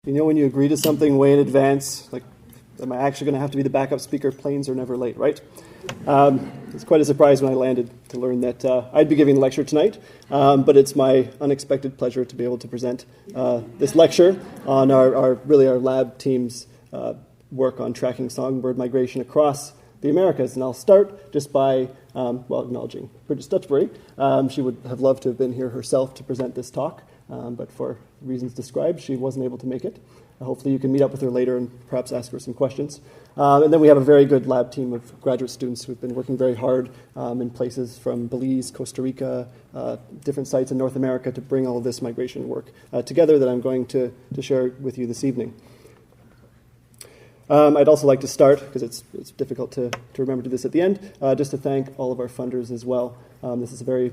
You know when you agree to something way in advance, like, am I actually going to have to be the backup speaker? Planes are never late, right? It's quite a surprise when I landed to learn that I'd be giving a lecture tonight, but it's my unexpected pleasure to be able to present this lecture on our lab team's work on tracking songbird migration across the Americas. And I'll start just by acknowledging Bridget Stutchbury. She would have loved to have been here herself to present this talk, but for reasons described, she wasn't able to make it. Hopefully you can meet up with her later and perhaps ask her some questions. And then we have a very good lab team of graduate students who've been working very hard in places from Belize, Costa Rica, different sites in North America to bring all of this migration work together that I'm going to share with you this evening. I'd also like to start, because it's difficult to remember to do this at the end, just to thank all of our funders as well. This is a very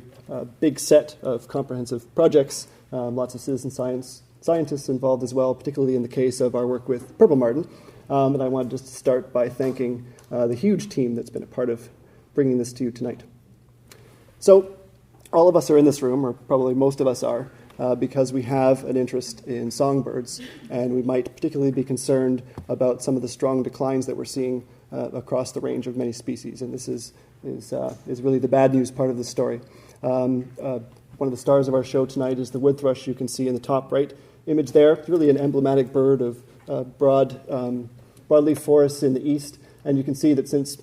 big set of comprehensive projects, lots of citizen scientists involved as well, particularly in the case of our work with purple martin. And I wanted just to start by thanking the huge team that's been a part of bringing this to you tonight. So all of us are in this room, or probably most of us are, because we have an interest in songbirds, and we might particularly be concerned about some of the strong declines that we're seeing across the range of many species. And this is really the bad news part of the story. One of the stars of our show tonight is the wood thrush you can see in the top right image there. It's really an emblematic bird of broadleaf forests in the east. And you can see that since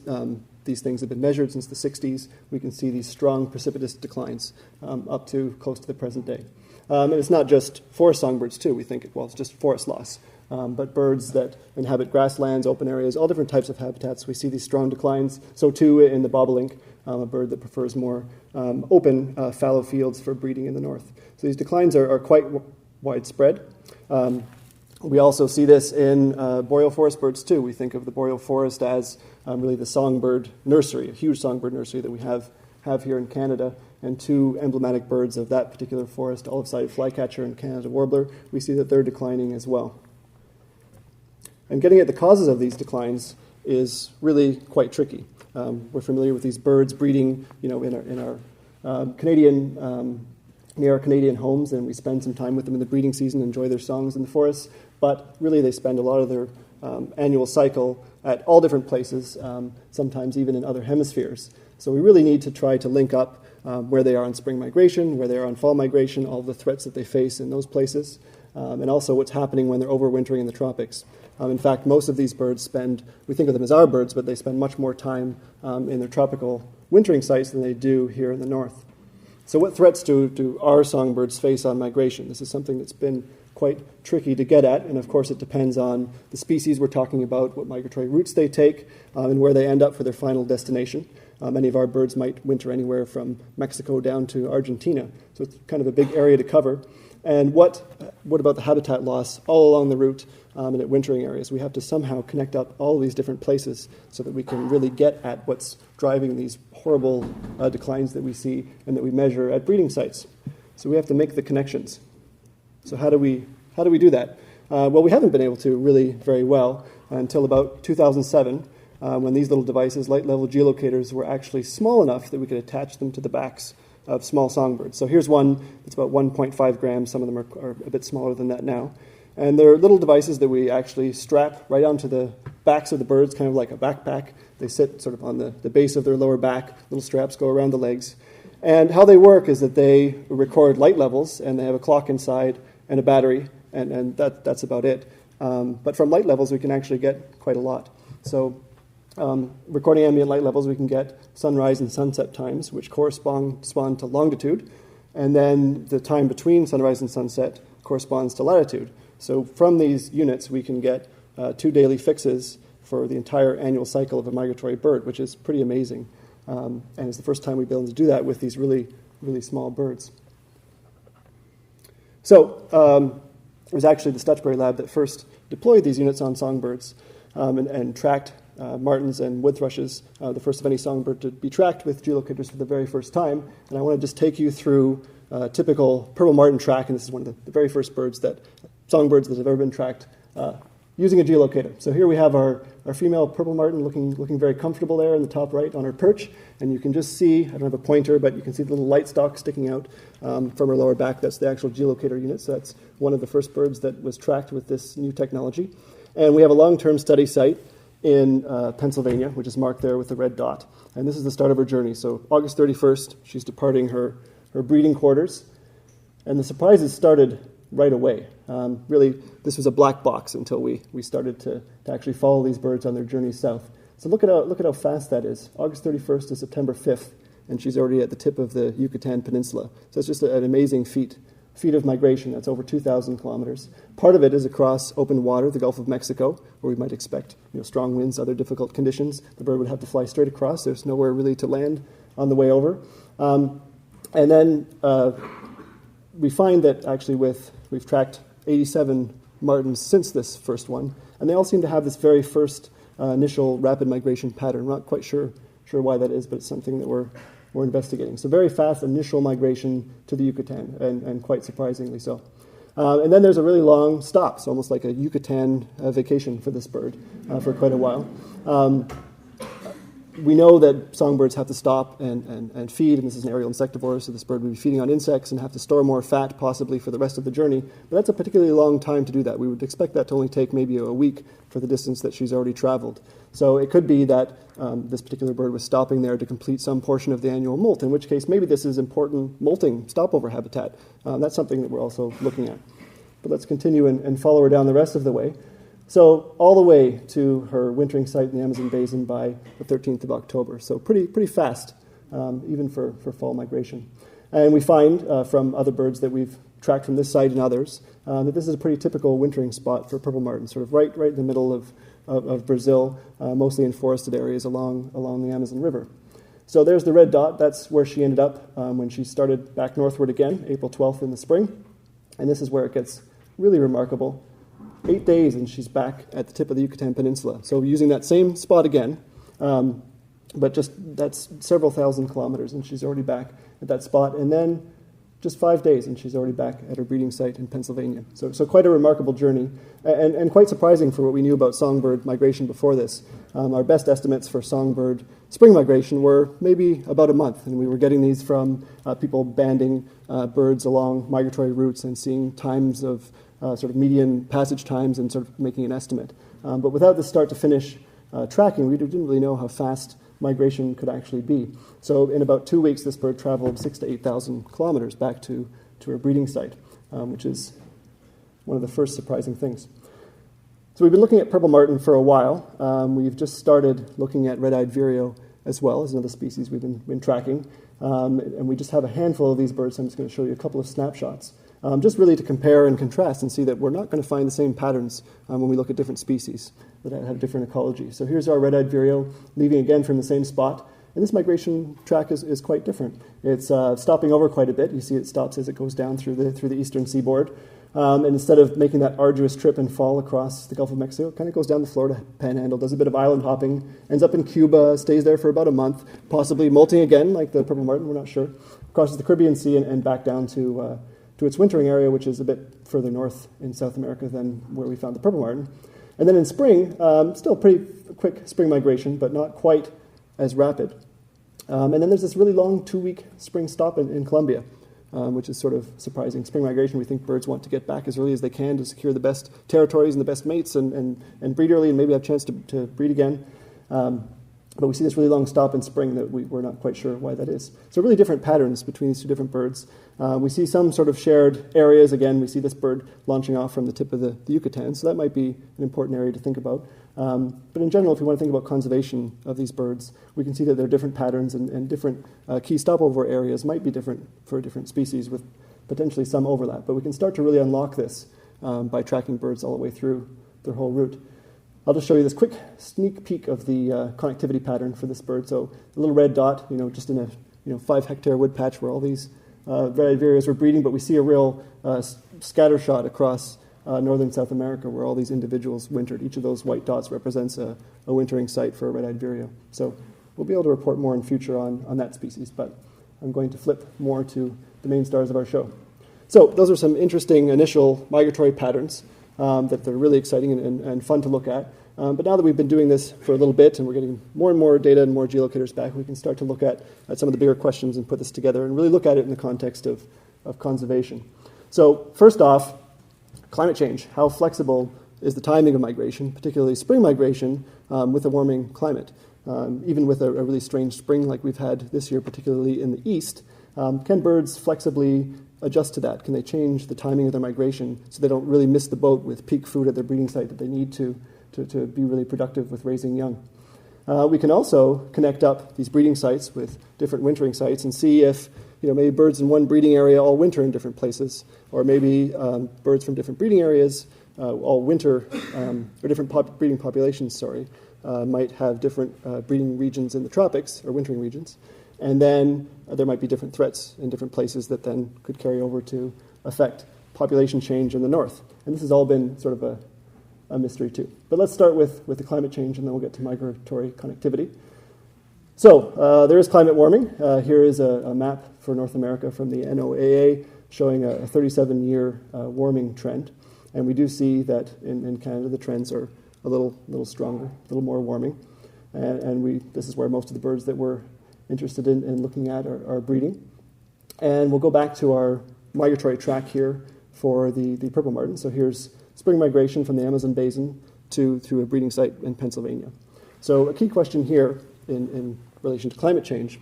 these things have been measured since the 60s, we can see these strong precipitous declines up to close to the present day. And it's not just forest songbirds, too. We think, it's just forest loss. But birds that inhabit grasslands, open areas, all different types of habitats, we see these strong declines. So, too, in the bobolink, a bird that prefers more open, fallow fields for breeding in the north. So these declines are quite widespread. We also see this in boreal forest birds, too. We think of the boreal forest as really the songbird nursery, a huge songbird nursery that we have here in Canada. And two emblematic birds of that particular forest, olive-sided flycatcher and Canada warbler, we see that they're declining as well. And getting at the causes of these declines is really quite tricky. We're familiar with these birds breeding, in our Canadian, near our Canadian homes, and we spend some time with them in the breeding season, enjoy their songs in the forests. But really, they spend a lot of their annual cycle at all different places, sometimes even in other hemispheres. So we really need to try to link up where they are on spring migration, where they are on fall migration, all the threats that they face in those places, and also what's happening when they're overwintering in the tropics. In fact, most of these birds we think of them as our birds, but they spend much more time in their tropical wintering sites than they do here in the north. So what threats do our songbirds face on migration? This is something that's been quite tricky to get at, and of course it depends on the species we're talking about, what migratory routes they take, and where they end up for their final destination. Many of our birds might winter anywhere from Mexico down to Argentina, so it's kind of a big area to cover. And what about the habitat loss all along the route and at wintering areas? We have to somehow connect up all of these different places so that we can really get at what's driving these horrible declines that we see and that we measure at breeding sites. So we have to make the connections. So how do we do that? Well, we haven't been able to really very well until about 2007, when these little devices, light-level geolocators, were actually small enough that we could attach them to the backs of small songbirds. So here's one that's about 1.5 grams. Some of them are a bit smaller than that now. And they're little devices that we actually strap right onto the backs of the birds, kind of like a backpack. They sit sort of on the base of their lower back. Little straps go around the legs. And how they work is that they record light levels, and they have a clock inside and a battery, and that's about it. But from light levels, we can actually get quite a lot. So recording ambient light levels, we can get sunrise and sunset times, which correspond to longitude, and then the time between sunrise and sunset corresponds to latitude. So from these units, we can get 2 daily fixes for the entire annual cycle of a migratory bird, which is pretty amazing. And it's the first time we've been able to do that with these really, really small birds. So it was actually the Stutchbury lab that first deployed these units on songbirds and tracked martins and wood thrushes, the first of any songbird to be tracked with geolocators for the very first time. And I want to just take you through a typical purple martin track, and this is one of the very first songbirds that have ever been tracked using a geolocator. So here we have our female purple martin looking very comfortable there in the top right on her perch, and you can just see, I don't have a pointer, but you can see the little light stalk sticking out from her lower back. That's the actual geolocator unit, so that's one of the first birds that was tracked with this new technology. And we have a long-term study site in Pennsylvania, which is marked there with the red dot. And this is the start of her journey. So August 31st, she's departing her breeding quarters. And the surprises started right away. Really, this was a black box until we started to actually follow these birds on their journey south. So look at how fast that is. August 31st to September 5th, and she's already at the tip of the Yucatan Peninsula. So it's just an amazing feat of migration. That's over 2,000 kilometers. Part of it is across open water, the Gulf of Mexico, where we might expect strong winds, other difficult conditions. The bird would have to fly straight across. There's nowhere really to land on the way over. And then we find that actually we've tracked 87 martins since this first one, and they all seem to have this very first initial rapid migration pattern. We're not quite sure why that is, but it's something that we're investigating. So very fast initial migration to the Yucatan, and quite surprisingly so. And then there's a really long stop, so almost like a Yucatan vacation for this bird for quite a while. We know that songbirds have to stop and feed, and this is an aerial insectivore, so this bird would be feeding on insects and have to store more fat possibly for the rest of the journey. But that's a particularly long time to do that. We would expect that to only take maybe a week for the distance that she's already traveled. So it could be that this particular bird was stopping there to complete some portion of the annual molt, in which case maybe this is important molting stopover habitat. That's something that we're also looking at. But let's continue and follow her down the rest of the way. So all the way to her wintering site in the Amazon Basin by the 13th of October. So pretty fast, even for fall migration. And we find from other birds that we've tracked from this site and others that this is a pretty typical wintering spot for purple martin, sort of right in the middle of Brazil, mostly in forested areas along the Amazon River. So there's the red dot. That's where she ended up when she started back northward again, April 12th in the spring. And this is where it gets really remarkable. 8 days and she's back at the tip of the Yucatan Peninsula. So using that same spot again, but just that's several thousand kilometers, and she's already back at that spot. And then just 5 days and she's already back at her breeding site in Pennsylvania. So quite a remarkable journey, and quite surprising for what we knew about songbird migration before this. Our best estimates for songbird spring migration were maybe about a month, and we were getting these from people banding birds along migratory routes and seeing times of sort of median passage times and sort of making an estimate. But without this start to finish tracking, we didn't really know how fast migration could actually be. So in about 2 weeks, this bird traveled 6,000 to 8,000 kilometers back to her breeding site, which is one of the first surprising things. So we've been looking at purple martin for a while. We've just started looking at red-eyed vireo as well as another species we've been tracking. And we just have a handful of these birds. So I'm just going to show you a couple of snapshots. Just really to compare and contrast and see that we're not going to find the same patterns when we look at different species that have different ecology. So here's our red-eyed vireo leaving again from the same spot. And this migration track is quite different. It's stopping over quite a bit. You see it stops as it goes down through the eastern seaboard. And instead of making that arduous trip and fall across the Gulf of Mexico, it kind of goes down the Florida Panhandle, does a bit of island hopping, ends up in Cuba, stays there for about a month, possibly molting again like the purple martin, we're not sure, crosses the Caribbean Sea and back down to its wintering area, which is a bit further north in South America than where we found the purple martin. And then in spring, still pretty quick spring migration, but not quite as rapid. And then there's this really long 2-week spring stop in Colombia, which is sort of surprising. Spring migration, we think birds want to get back as early as they can to secure the best territories and the best mates and breed early and maybe have a chance to breed again. But we see this really long stop in spring that we're not quite sure why that is. So really different patterns between these two different birds. We see some sort of shared areas. Again, we see this bird launching off from the tip of the Yucatan, so that might be an important area to think about. But in general, if we want to think about conservation of these birds, we can see that there are different patterns and different key stopover areas might be different for different species with potentially some overlap. But we can start to really unlock this by tracking birds all the way through their whole route. I'll just show you this quick sneak peek of the connectivity pattern for this bird. So the little red dot, just in a 5-hectare wood patch where all these red-eyed vireos were breeding, but we see a real scatter shot across northern South America where all these individuals wintered. Each of those white dots represents a wintering site for a red-eyed vireo. So we'll be able to report more in future on that species, but I'm going to flip more to the main stars of our show. So those are some interesting initial migratory patterns. that they're really exciting and fun to look at. But now that we've been doing this for a little bit and we're getting more and more data and more geolocators back, we can start to look at some of the bigger questions and put this together and really look at it in the context of conservation. So first off, climate change. How flexible is the timing of migration, particularly spring migration, with a warming climate? Even with a really strange spring like we've had this year, particularly in the east, can birds flexibly adjust to that? Can they change the timing of their migration so they don't really miss the boat with peak food at their breeding site that they need to be really productive with raising young? We can also connect up these breeding sites with different wintering sites and see if maybe birds in one breeding area all winter in different places, or maybe birds from different breeding areas all winter, or different breeding populations, might have different breeding regions in the tropics, or wintering regions. And then there might be different threats in different places that then could carry over to affect population change in the north. And this has all been sort of a mystery too. But let's start with the climate change, and then we'll get to migratory connectivity. So there is climate warming. Here is a map for North America from the NOAA showing a 37-year warming trend. And we do see that in Canada the trends are a little stronger, a little more warming. And this is where most of the birds that we're interested in looking at are breeding. And we'll go back to our migratory track here for the purple martin. So here's spring migration from the Amazon basin to a breeding site in Pennsylvania. So a key question here in relation to climate change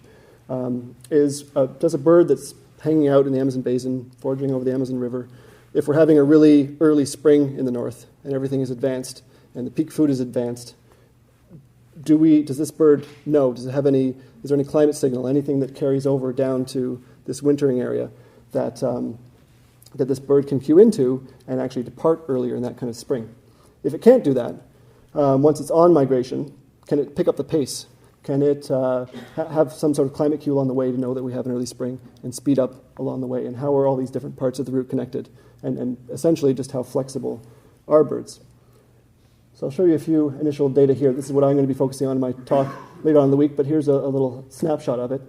is, does a bird that's hanging out in the Amazon basin, foraging over the Amazon River, if we're having a really early spring in the north and everything is advanced and the peak food is advanced, does this bird know? Is there any climate signal, anything that carries over down to this wintering area that this bird can cue into and actually depart earlier in that kind of spring? If it can't do that, once it's on migration, can it pick up the pace? Can it have some sort of climate cue along the way to know that we have an early spring and speed up along the way? And how are all these different parts of the route connected? And essentially just how flexible are birds? So I'll show you a few initial data here. This is what I'm going to be focusing on in my talk later on in the week, but here's a little snapshot of it.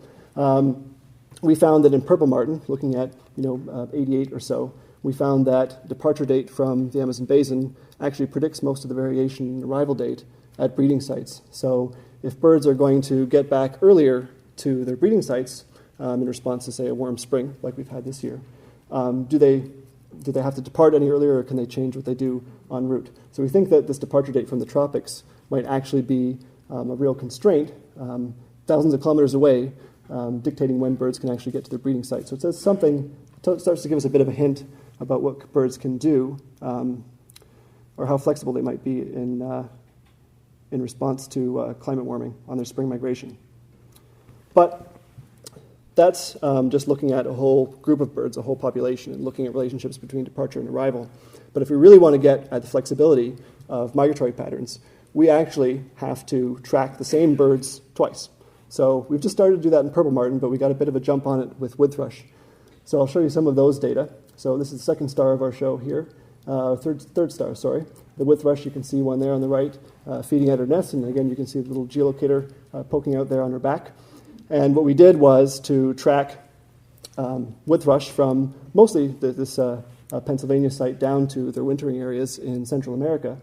We found that in purple martin, looking at 88 or so, we found that departure date from the Amazon basin actually predicts most of the variation in arrival date at breeding sites. So if birds are going to get back earlier to their breeding sites in response to, say, a warm spring like we've had this year, do they have to depart any earlier, or can they change what they do en route? So we think that this departure date from the tropics might actually be a real constraint, thousands of kilometers away, dictating when birds can actually get to their breeding site. So it says something, starts to give us a bit of a hint about what birds can do, or how flexible they might be in response to climate warming on their spring migration. But that's just looking at a whole group of birds, a whole population, and looking at relationships between departure and arrival. But if we really want to get at the flexibility of migratory patterns, we actually have to track the same birds twice. So we've just started to do that in purple martin, but we got a bit of a jump on it with wood thrush. So I'll show you some of those data. So this is the second star of our show here, third star, sorry. The wood thrush, you can see one there on the right, feeding at her nest, and again you can see the little geolocator poking out there on her back. And what we did was to track wood thrush from mostly this Pennsylvania site down to their wintering areas in Central America.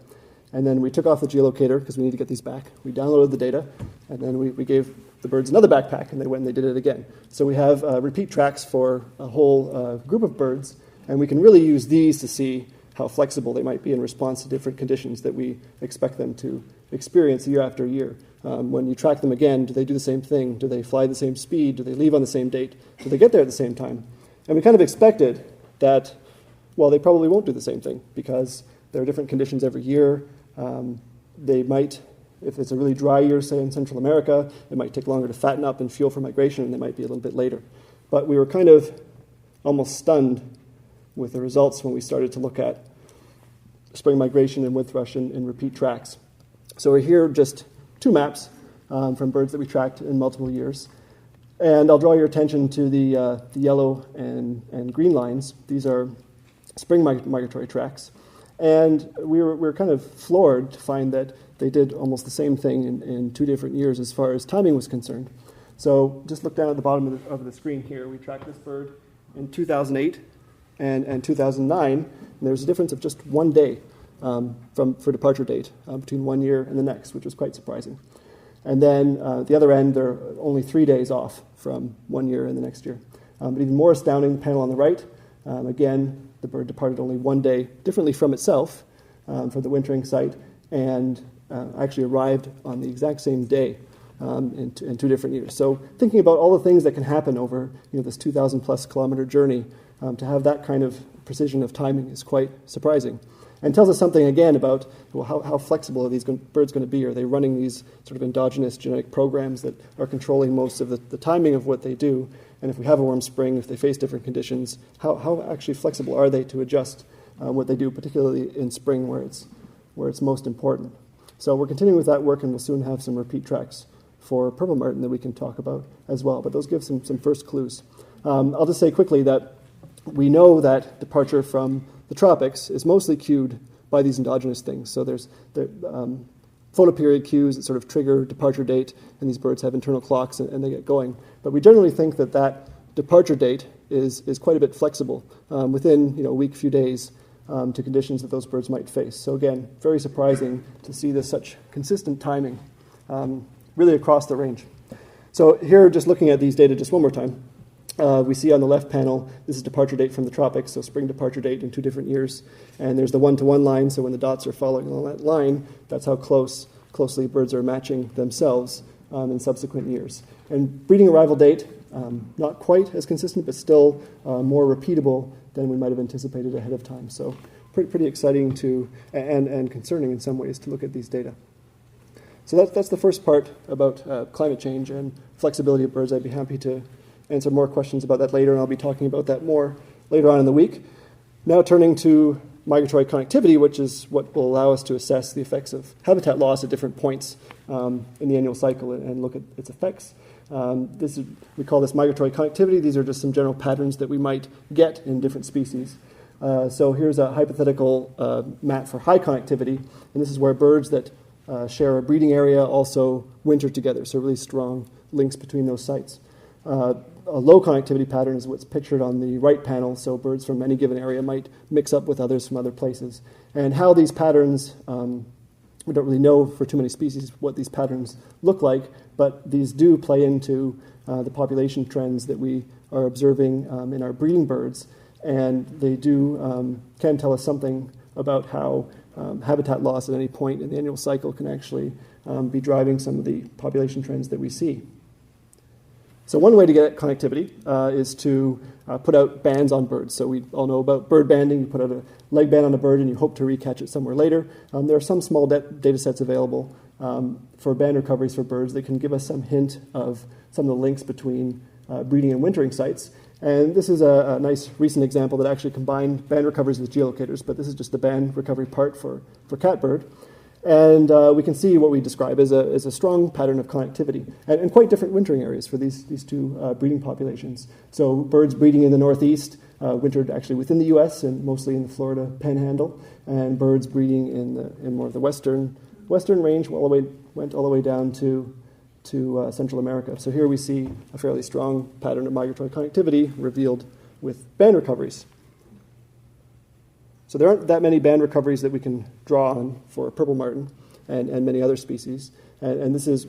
And then we took off the geolocator because we need to get these back. We downloaded the data, and then we gave the birds another backpack, and they went and they did it again. So we have repeat tracks for a whole group of birds, and we can really use these to see how flexible they might be in response to different conditions that we expect them to experience year after year. When you track them again, do they do the same thing? Do they fly the same speed? Do they leave on the same date? Do they get there at the same time? And we kind of expected that, well, they probably won't do the same thing because there are different conditions every year. They might, if it's a really dry year, say in Central America, it might take longer to fatten up and fuel for migration, and they might be a little bit later. But we were kind of almost stunned with the results when we started to look at spring migration and wood thrush in repeat tracks. So we're here just two maps from birds that we tracked in multiple years. And I'll draw your attention to the yellow and green lines. These are spring migratory tracks. And we were kind of floored to find that they did almost the same thing in 2 different years as far as timing was concerned. So just look down at the bottom of the screen here. We tracked this bird in 2008. and 2009, and there's a difference of just 1 day for departure date between 1 year and the next, which was quite surprising. And then at the other end, they're only 3 days off from 1 year and the next year. But even more astounding, the panel on the right, again, the bird departed only 1 day differently from itself, from the wintering site, and actually arrived on the exact same day in 2 different years. So thinking about all the things that can happen over this 2,000 plus kilometer journey, to have that kind of precision of timing is quite surprising. And tells us something again about how flexible are these birds going to be? Are they running these sort of endogenous genetic programs that are controlling most of the timing of what they do? And if we have a warm spring, if they face different conditions, how actually flexible are they to adjust what they do, particularly in spring where it's most important? So we're continuing with that work, and we'll soon have some repeat tracks for purple martin that we can talk about as well. But those give some first clues. I'll just say quickly that we know that departure from the tropics is mostly cued by these endogenous things. So there's photoperiod cues that sort of trigger departure date, and these birds have internal clocks and they get going. But we generally think that departure date is quite a bit flexible within a week, few days to conditions that those birds might face. So again, very surprising to see this such consistent timing really across the range. So here, just looking at these data just one more time, we see on the left panel, this is departure date from the tropics, so spring departure date in 2 different years. And there's the 1-to-1 line, so when the dots are following along that line, that's how closely birds are matching themselves in subsequent years. And breeding arrival date, not quite as consistent, but still more repeatable than we might have anticipated ahead of time. So pretty exciting and concerning in some ways to look at these data. So that's the first part about climate change and flexibility of birds. I'd be happy to answer more questions about that later, and I'll be talking about that more later on in the week. Now turning to migratory connectivity, which is what will allow us to assess the effects of habitat loss at different points in the annual cycle and look at its effects. We call this migratory connectivity. These are just some general patterns that we might get in different species. So here's a hypothetical map for high connectivity, and this is where birds that share a breeding area also winter together, so really strong links between those sites. A low connectivity pattern is what's pictured on the right panel, so birds from any given area might mix up with others from other places. And how these patterns, we don't really know for too many species what these patterns look like, but these do play into the population trends that we are observing in our breeding birds, and they can tell us something about how habitat loss at any point in the annual cycle can actually be driving some of the population trends that we see. So one way to get connectivity is to put out bands on birds. So we all know about bird banding. You put out a leg band on a bird and you hope to recatch it somewhere later. There are some small data sets available for band recoveries for birds that can give us some hint of some of the links between breeding and wintering sites. And this is a nice recent example that actually combined band recoveries with geolocators, but this is just the band recovery part for catbird. And we can see what we describe as a strong pattern of connectivity and quite different wintering areas for these two breeding populations. So birds breeding in the northeast wintered actually within the U.S. and mostly in the Florida panhandle, and birds breeding in more of the western range went all the way down to Central America. So here we see a fairly strong pattern of migratory connectivity revealed with band recoveries. So there aren't that many band recoveries that we can draw on for purple martin and many other species. And this is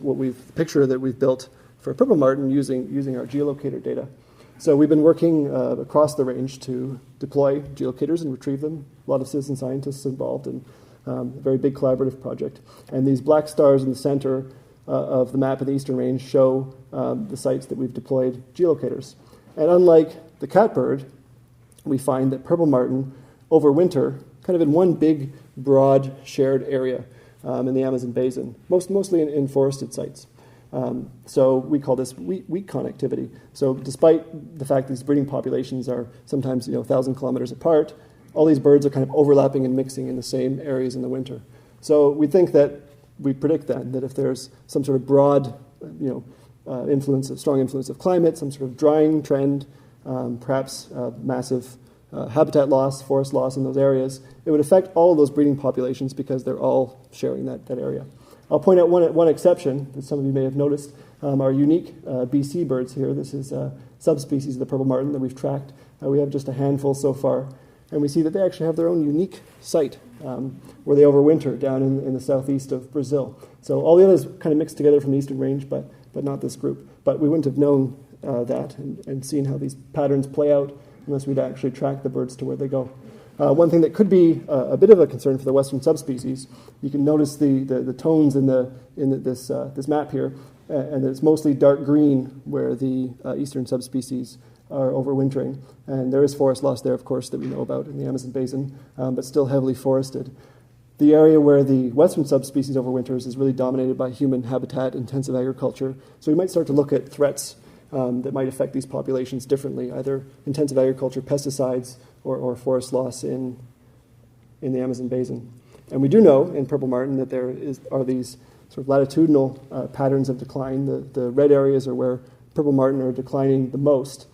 picture that we've built for purple martin using our geolocator data. So we've been working across the range to deploy geolocators and retrieve them. A lot of citizen scientists involved in a very big collaborative project. And these black stars in the center of the map of the eastern range show the sites that we've deployed geolocators. And unlike the catbird, we find that purple martin overwinter kind of in one big, broad, shared area in the Amazon basin, mostly in forested sites. So we call this weak connectivity. So despite the fact these breeding populations are sometimes 1,000 kilometers apart, all these birds are kind of overlapping and mixing in the same areas in the winter. So we predict then that if there's some sort of broad, strong influence of climate, some sort of drying trend, perhaps massive habitat loss, forest loss in those areas, it would affect all of those breeding populations because they're all sharing that area. I'll point out one exception that some of you may have noticed, our unique BC birds here. This is subspecies of the purple martin that we've tracked. We have just a handful so far, and we see that they actually have their own unique site where they overwinter down in the southeast of Brazil. So all the others kind of mixed together from the eastern range, but not this group. But we wouldn't have known that and seen how these patterns play out unless we'd actually track the birds to where they go. One thing that could be a bit of a concern for the western subspecies, you can notice the tones in this map here, and it's mostly dark green where the eastern subspecies are overwintering. And there is forest loss there, of course, that we know about in the Amazon basin, but still heavily forested. The area where the western subspecies overwinters is really dominated by human habitat, intensive agriculture. So we might start to look at threats that might affect these populations differently, either intensive agriculture, pesticides, or forest loss in the Amazon basin. And we do know in purple martin that there are these sort of latitudinal patterns of decline. The red areas are where purple martin are declining the most.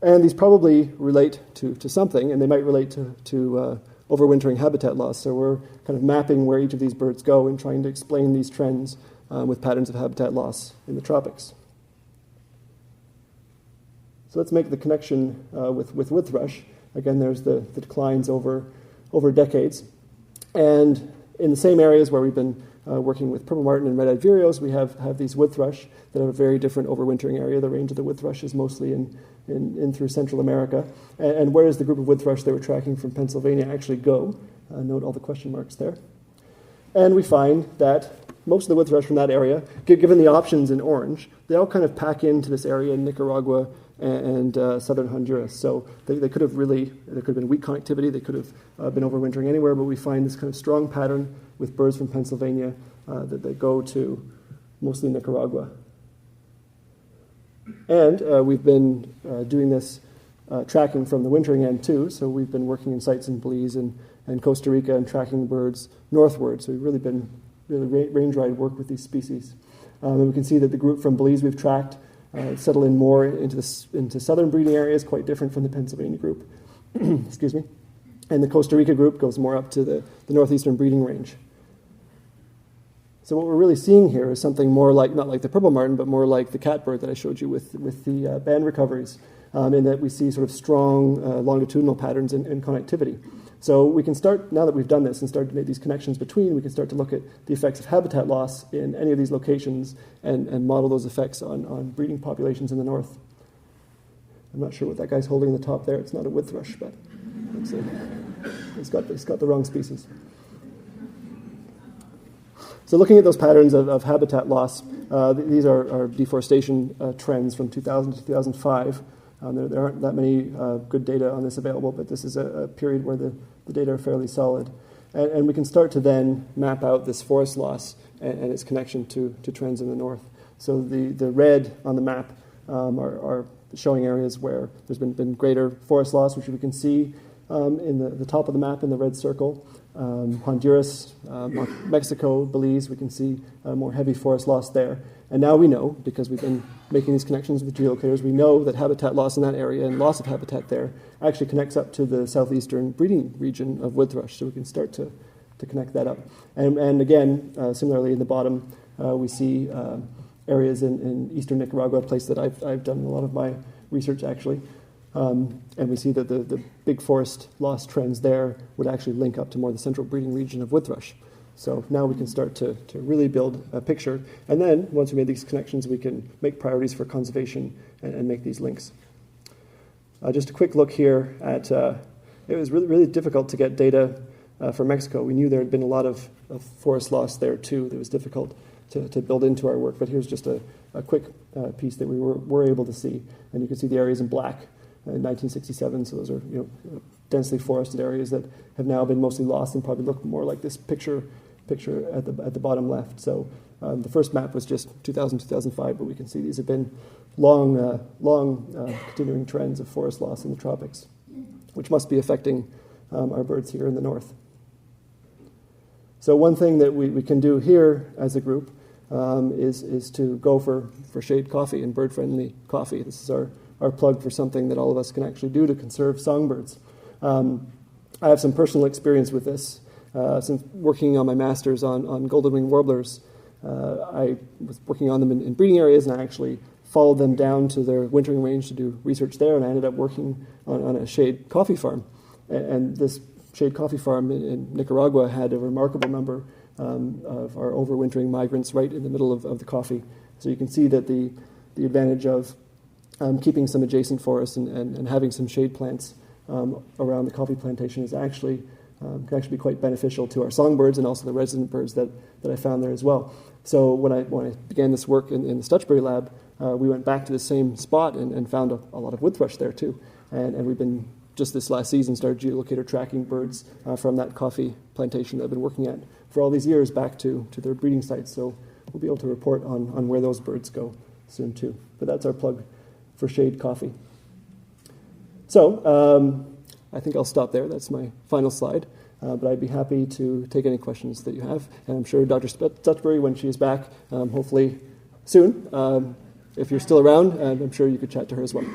And these probably relate to something, and they might relate to overwintering habitat loss. So we're kind of mapping where each of these birds go and trying to explain these trends with patterns of habitat loss in the tropics. So let's make the connection with wood thrush. Again, there's the declines over decades. And in the same areas where we've been working with purple martin and red-eyed vireos, we have these wood thrush that have a very different overwintering area. The range of the wood thrush is mostly in through Central America. And where does the group of wood thrush they were tracking from Pennsylvania actually go? Note all the question marks there. And we find that most of the wood thrush from that area, given the options in orange, they all kind of pack into this area in Nicaragua and southern Honduras. So they could have there could have been weak connectivity, they could have been overwintering anywhere, but we find this kind of strong pattern with birds from Pennsylvania that they go to mostly Nicaragua. And we've been doing this tracking from the wintering end too, so we've been working in sites in Belize and Costa Rica and tracking birds northward, so we've really been range-wide work with these species. And we can see that the group from Belize we've tracked settle in more into southern breeding areas, quite different from the Pennsylvania group. Excuse me. And the Costa Rica group goes more up to the northeastern breeding range. So what we're really seeing here is something more like, not like the purple martin, but more like the catbird that I showed you with the band recoveries, in that we see sort of strong longitudinal patterns in connectivity. So we can start, now that we've done this and started to make these connections between, we can start to look at the effects of habitat loss in any of these locations and model those effects on breeding populations in the north. I'm not sure what that guy's holding in the top there. It's not a wood thrush, but it's got the wrong species. So looking at those patterns of habitat loss, these are deforestation trends from 2000 to 2005. There aren't that many good data on this available, but this is a period where the data are fairly solid. And we can start to then map out this forest loss and its connection to trends in the north. So the red on the map are showing areas where there's been greater forest loss, which we can see in the top of the map in the red circle. Honduras, Mexico, Belize, we can see more heavy forest loss there. And now we know, because we've been making these connections with geolocators, we know that habitat loss in that area and loss of habitat there actually connects up to the southeastern breeding region of wood thrush, so we can start to connect that up. And again, similarly in the bottom, we see areas in eastern Nicaragua, a place that I've done a lot of my research actually, and we see that the big forest loss trends there would actually link up to more the central breeding region of wood thrush. So now we can start to really build a picture. And then, once we made these connections, we can make priorities for conservation and make these links. Just a quick look here at, it was really, really difficult to get data for Mexico. We knew there had been a lot of forest loss there too that was difficult to build into our work. But here's just a quick piece that we were able to see. And you can see the areas in black in 1967. So those are densely forested areas that have now been mostly lost and probably look more like this picture at the bottom left. So the first map was just 2000, 2005, but we can see these have been long continuing trends of forest loss in the tropics, which must be affecting our birds here in the north. So one thing that we can do here as a group is to go for shade coffee and bird-friendly coffee. This is our plug for something that all of us can actually do to conserve songbirds. I have some personal experience with this. Since working on my master's on golden-winged warblers, I was working on them in breeding areas, and I actually followed them down to their wintering range to do research there, and I ended up working on a shade coffee farm. And this shade coffee farm in Nicaragua had a remarkable number of our overwintering migrants right in the middle of the coffee. So you can see that the advantage of keeping some adjacent forests and having some shade plants around the coffee plantation is actually can actually be quite beneficial to our songbirds and also the resident birds that I found there as well. So when I began this work in the Stutchbury lab, we went back to the same spot and found a lot of wood thrush there too. And we've been, just this last season, started geolocator tracking birds from that coffee plantation that I've been working at for all these years back to their breeding sites. So we'll be able to report on where those birds go soon too. But that's our plug for shade coffee. So I think I'll stop there. That's my final slide. But I'd be happy to take any questions that you have. And I'm sure Dr. Stutchbury, when she is back, hopefully soon, if you're still around, I'm sure you could chat to her as well.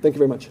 Thank you very much.